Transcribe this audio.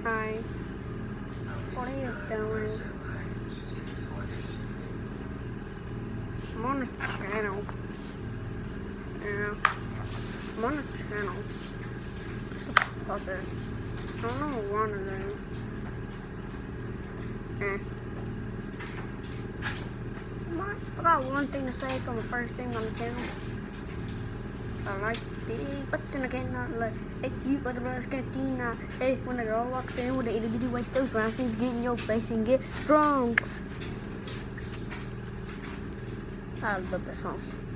Hi. What are you doing? I'm on a channel. Yeah. I'm on a channel. Just a puppet. I don't know what to do. I got one thing to say from the first thing on the channel. I like big butts and I cannot let hey, you got the blood cantina. Hey, when a girl walks in with the itty bitty waist, those round things get in your face and get drunk. I love this song.